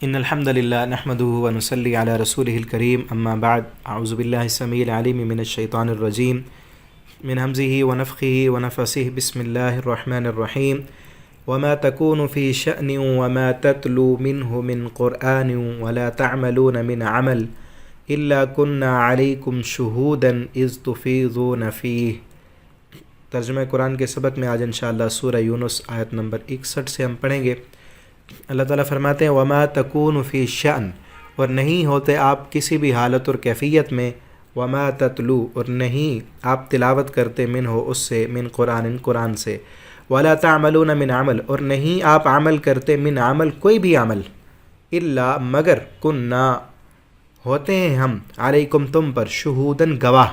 إن الحمد لله نحمده ونصلي على رسوله الكريم أما بعد أعوذ بالله السميع العليم من الشيطان الرجيم من همزه ونفخه ونفسه بسم الله الرحمن الرحيم وما تكون في شأن وما تتلو منه من قرآن ولا تعملون من عمل إلا كنا عليكم شهودا إذ تفيضون فيه۔ ترجمہ قرآن کے سبق میں آج انشاءاللہ سورہ یونس آیت نمبر 61 سے ہم پڑھیں گے۔ اللہ تعالیٰ فرماتے ہیں وما تکون فی شأن، اور نہیں ہوتے آپ کسی بھی حالت اور کیفیت میں، وما تتلو، اور نہیں آپ تلاوت کرتے من ہو اس سے، من قرآن سے، ولا تعملون من عمل، اور نہیں آپ عمل کرتے من عمل کوئی بھی عمل، الا مگر کننا ہوتے ہیں ہم علیکم تم پر شہودن گواہ،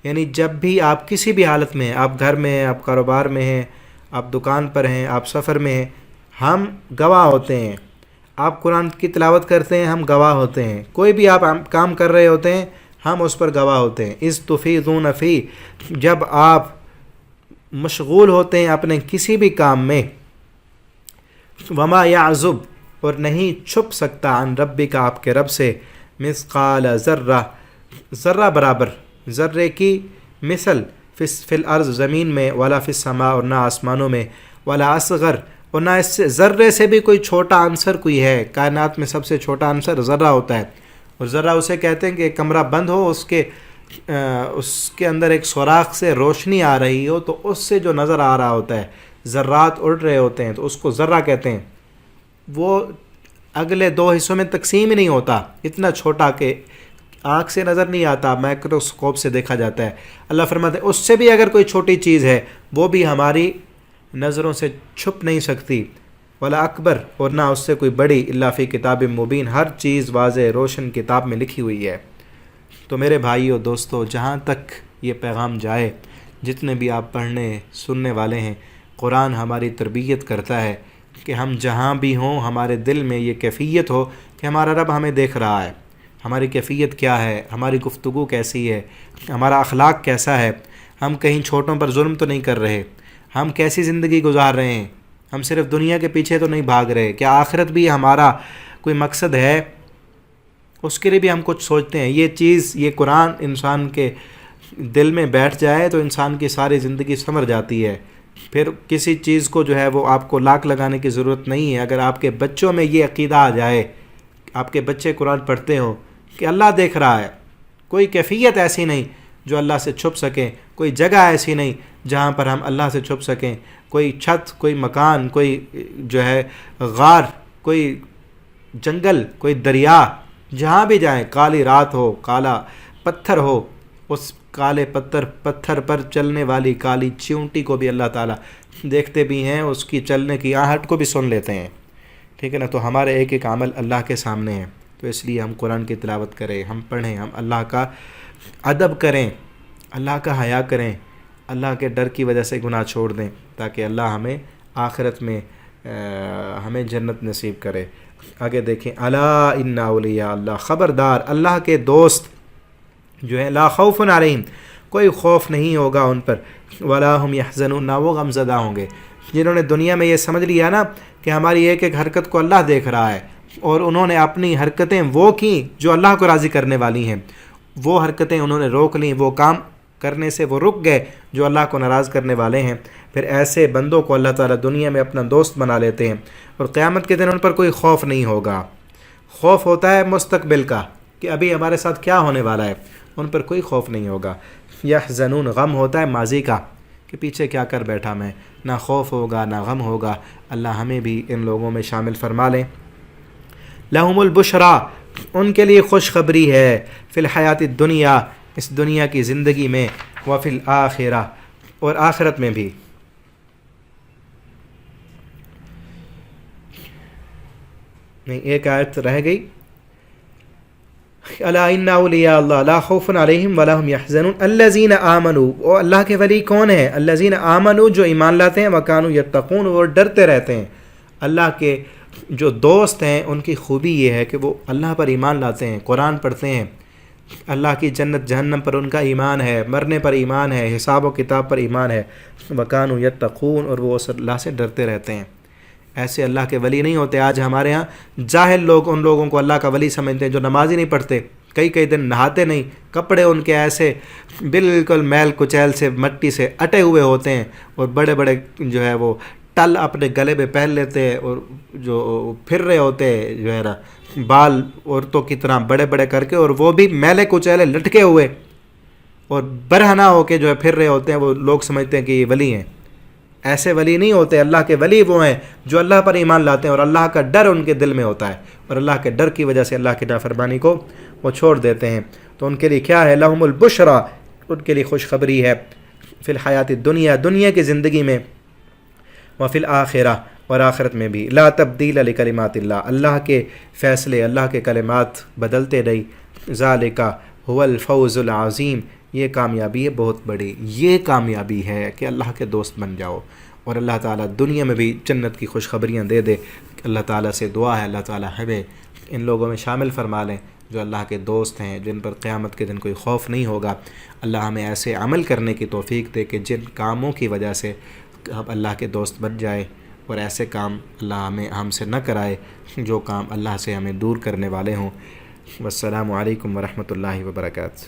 یعنی جب بھی آپ کسی بھی حالت میں ہیں، آپ گھر میں ہیں، آپ کاروبار میں ہیں، آپ دکان پر ہیں، آپ سفر میں ہیں، ہم گواہ ہوتے ہیں۔ آپ قرآن کی تلاوت کرتے ہیں، ہم گواہ ہوتے ہیں۔ کوئی بھی آپ کام کر رہے ہوتے ہیں، ہم اس پر گواہ ہوتے ہیں۔ اذ تفیضون فی، جب آپ مشغول ہوتے ہیں اپنے کسی بھی کام میں، وما یعزب، اور نہیں چھپ سکتا عن ربک، آپ کے رب سے، مثقال ذرہ، ذرہ برابر، ذرے کی مثل، فی الارض زمین میں، ولا فی السماء، اور نہ آسمانوں میں، ولا اصغر، اور نہ اس سے ذرے سے بھی کوئی چھوٹا عنصر کوئی ہے۔ کائنات میں سب سے چھوٹا عنصر ذرہ ہوتا ہے، اور ذرہ اسے کہتے ہیں کہ ایک کمرہ بند ہو، اس کے اندر ایک سوراخ سے روشنی آ رہی ہو تو اس سے جو نظر آ رہا ہوتا ہے، ذرات اڑ رہے ہوتے ہیں تو اس کو ذرہ کہتے ہیں۔ وہ اگلے دو حصوں میں تقسیم ہی نہیں ہوتا، اتنا چھوٹا کہ آنکھ سے نظر نہیں آتا، مائکروسکوپ سے دیکھا جاتا ہے۔ اللہ فرماتے ہیں اس سے بھی اگر کوئی چھوٹی چیز ہے وہ بھی ہماری نظروں سے چھپ نہیں سکتی، ولا اکبر، اور نہ اس سے کوئی بڑی، الا فی کتاب مبین، ہر چیز واضح روشن کتاب میں لکھی ہوئی ہے۔ تو میرے بھائیو دوستو، جہاں تک یہ پیغام جائے، جتنے بھی آپ پڑھنے سننے والے ہیں، قرآن ہماری تربیت کرتا ہے کہ ہم جہاں بھی ہوں ہمارے دل میں یہ کیفیت ہو کہ ہمارا رب ہمیں دیکھ رہا ہے، ہماری کیفیت کیا ہے، ہماری گفتگو کیسی ہے، ہمارا اخلاق کیسا ہے، ہم کہیں چھوٹوں پر ظلم تو نہیں کر رہے، ہم کیسی زندگی گزار رہے ہیں، ہم صرف دنیا کے پیچھے تو نہیں بھاگ رہے، کیا آخرت بھی ہمارا کوئی مقصد ہے، اس کے لیے بھی ہم کچھ سوچتے ہیں۔ یہ چیز، یہ قرآن انسان کے دل میں بیٹھ جائے تو انسان کی ساری زندگی سنور جاتی ہے۔ پھر کسی چیز کو جو ہے وہ آپ کو لاک لگانے کی ضرورت نہیں ہے۔ اگر آپ کے بچوں میں یہ عقیدہ آ جائے، آپ کے بچے قرآن پڑھتے ہوں کہ اللہ دیکھ رہا ہے، کوئی کیفیت ایسی نہیں جو اللہ سے چھپ سکیں، کوئی جگہ ایسی نہیں جہاں پر ہم اللہ سے چھپ سکیں، کوئی چھت، کوئی مکان، کوئی جو ہے غار، کوئی جنگل، کوئی دریا، جہاں بھی جائیں، کالی رات ہو، کالا پتھر ہو، اس کالے پتھر پر چلنے والی کالی چیونٹی کو بھی اللہ تعالیٰ دیکھتے بھی ہیں، اس کی چلنے کی آہٹ کو بھی سن لیتے ہیں، ٹھیک ہے نا۔ تو ہمارے ایک ایک عمل اللہ کے سامنے ہیں، تو اس لیے ہم قرآن کی تلاوت کریں، ہم پڑھیں، ہم اللہ کا ادب کریں، اللہ کا حیا کریں، اللہ کے ڈر کی وجہ سے گناہ چھوڑ دیں، تاکہ اللہ ہمیں آخرت میں ہمیں جنت نصیب کرے۔ آگے دیکھیں، الا ان اولیاء اللہ، خبردار اللہ کے دوست جو ہیں، لا خوف علیہم، کوئی خوف نہیں ہوگا ان پر، ولا هم يحزنون، نہ وہ غم زدہ ہوں گے۔ جنہوں نے دنیا میں یہ سمجھ لیا نا کہ ہماری ایک ایک حرکت کو اللہ دیکھ رہا ہے، اور انہوں نے اپنی حرکتیں وہ کیں جو اللہ کو راضی کرنے والی ہیں، وہ حرکتیں انہوں نے روک لیں، وہ کام کرنے سے وہ رک گئے جو اللہ کو ناراض کرنے والے ہیں، پھر ایسے بندوں کو اللہ تعالیٰ دنیا میں اپنا دوست بنا لیتے ہیں، اور قیامت کے دن ان پر کوئی خوف نہیں ہوگا۔ خوف ہوتا ہے مستقبل کا کہ ابھی ہمارے ساتھ کیا ہونے والا ہے، ان پر کوئی خوف نہیں ہوگا۔ یحزنون، غم ہوتا ہے ماضی کا کہ پیچھے کیا کر بیٹھا میں، نہ خوف ہوگا نہ غم ہوگا۔ اللہ ہمیں بھی ان لوگوں میں شامل فرما لیں۔ لہم البشرا، ان کے لیے خوشخبری ہے، فی الحیات الدنیا، اس دنیا کی زندگی میں، وفی الآخرہ، اور آخرت میں بھی۔ نہیں، ایک آیت رہ گئی، الا ان اولیاء اللہ لا خوف علیہم ولا هم يحزنون الذین آمنوا، اور اللہ کے ولی کون ہیں؟ الذین آمنوا، جو ایمان لاتے ہیں، وکانوا یتقون، وہ ڈرتے رہتے ہیں۔ اللہ کے جو دوست ہیں ان کی خوبی یہ ہے کہ وہ اللہ پر ایمان لاتے ہیں، قرآن پڑھتے ہیں، اللہ کی جنت جہنم پر ان کا ایمان ہے، مرنے پر ایمان ہے، حساب و کتاب پر ایمان ہے، وکانوا یتقون، اور وہ اللہ سے ڈرتے رہتے ہیں۔ ایسے اللہ کے ولی نہیں ہوتے۔ آج ہمارے ہاں جاہل لوگ ان لوگوں کو اللہ کا ولی سمجھتے ہیں جو نماز ہی نہیں پڑھتے، کئی دن نہاتے نہیں، کپڑے ان کے ایسے بالکل میل کچیل سے مٹی سے اٹے ہوئے ہوتے ہیں، اور بڑے بڑے جو ہے وہ ٹل اپنے گلے پہ پہن لیتے ہیں، اور جو پھر رہے ہوتے ہیں جو ہے نا بال عورتوں کی طرح بڑے بڑے کر کے، اور وہ بھی میلے کچیلے لٹکے ہوئے اور برہنہ ہو کے جو ہے پھر رہے ہوتے ہیں۔ وہ لوگ سمجھتے ہیں کہ یہ ولی ہیں۔ ایسے ولی نہیں ہوتے۔ اللہ کے ولی وہ ہیں جو اللہ پر ایمان لاتے ہیں اور اللہ کا ڈر ان کے دل میں ہوتا ہے، اور اللہ کے ڈر کی وجہ سے اللہ کی نافرمانی کو وہ چھوڑ دیتے ہیں۔ تو ان کے لیے کیا ہے؟ لہم البشرا، ان کے لیے خوشخبری ہے، فی الحیات الدنیا، دنیا کی زندگی میں، وفی الآخرہ، اور آخرت میں بھی، لا تبدیل لکلمات اللہ، اللہ کے فیصلے، اللہ کے کلمات بدلتے نہیں، ذالک هو الفوز العظیم، یہ کامیابی ہے بہت بڑی، یہ کامیابی ہے کہ اللہ کے دوست بن جاؤ، اور اللہ تعالیٰ دنیا میں بھی جنت کی خوشخبریاں دے دے۔ اللہ تعالیٰ سے دعا ہے اللہ تعالیٰ ہمیں ان لوگوں میں شامل فرما لیں جو اللہ کے دوست ہیں، جن پر قیامت کے دن کوئی خوف نہیں ہوگا۔ اللہ ہمیں ایسے عمل کرنے کی توفیق دے کہ جن کاموں کی وجہ سے ہم اللہ کے دوست بن جائیں، اور ایسے کام اللہ ہم سے نہ کرائے جو کام اللہ سے ہمیں دور کرنے والے ہوں۔ والسلام علیکم ورحمۃ اللہ وبرکاتہ۔